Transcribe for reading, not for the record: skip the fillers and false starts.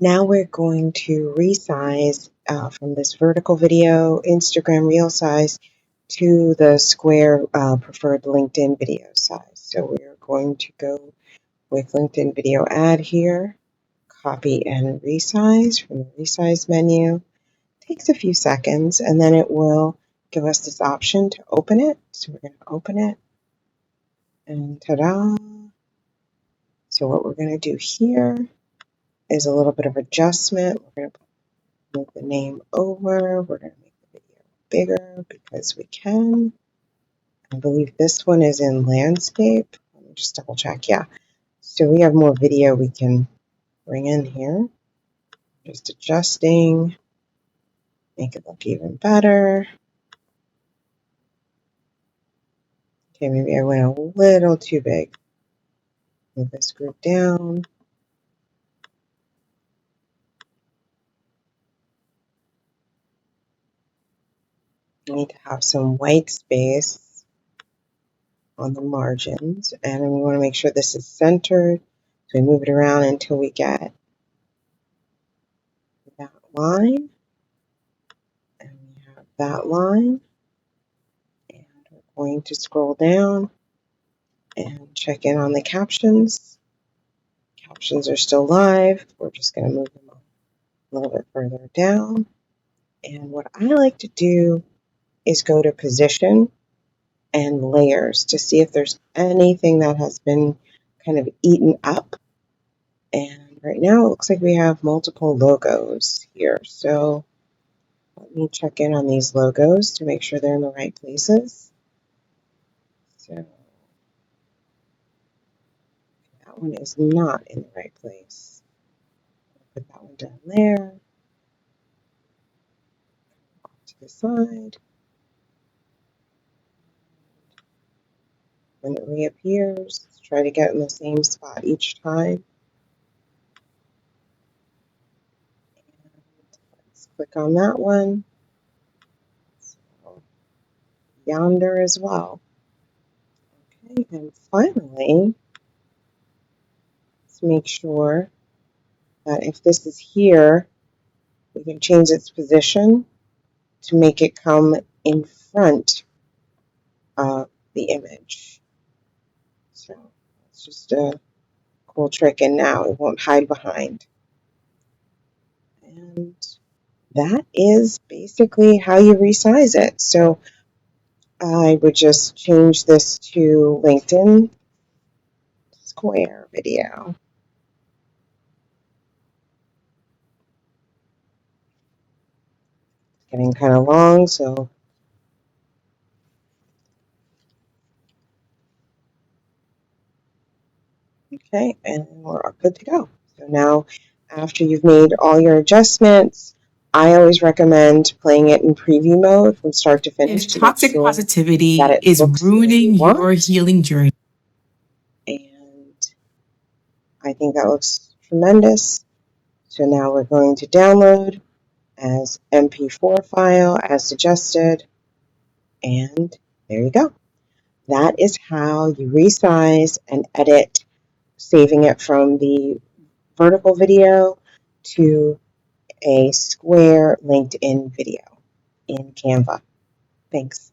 Now we're going to resize from this vertical video Instagram reel size to the square preferred LinkedIn video size. So we're going to go with LinkedIn video ad here, copy and resize from the resize menu. Takes a few seconds and then it will give us this option to open it. So we're going to open it and ta-da! So what we're going to do here is a little bit of adjustment. We're going to move the name over. We're going to make the video bigger because we can. I believe this one is in landscape. Let me just double check. Yeah. So we have more video we can bring in here. Just adjusting. Make it look even better. Okay, maybe I went a little too big. Move this group down. I need to have some white space on the margins, and we want to make sure this is centered. So we move it around until we get that line, and we have that line, and we're going to scroll down and check in on the captions. Captions are still live. We're just going to move them a little bit further down, and what I like to do is go to position and layers to see if there's anything that has been kind of eaten up. And right now it looks like we have multiple logos here. So let me check in on these logos to make sure they're in the right places. So that one is not in the right place. Put that one down there. Off to the side. When it reappears, try to get in the same spot each time. Let's click on that one. So, yonder as well. Okay, and finally, let's make sure that if this is here, we can change its position to make it come in front of the image. So it's just a cool trick, and now it won't hide behind. And that is basically how you resize it. So I would just change this to LinkedIn Square video. It's getting kind of long, so okay, and we're good to go. So now, after you've made all your adjustments, I always recommend playing it in preview mode from start to finish. If toxic positivity is ruining your healing journey. And I think that looks tremendous. So now we're going to download as MP4 file as suggested. And there you go. That is how you resize and edit, saving it from the vertical video to a square LinkedIn video in Canva. Thanks.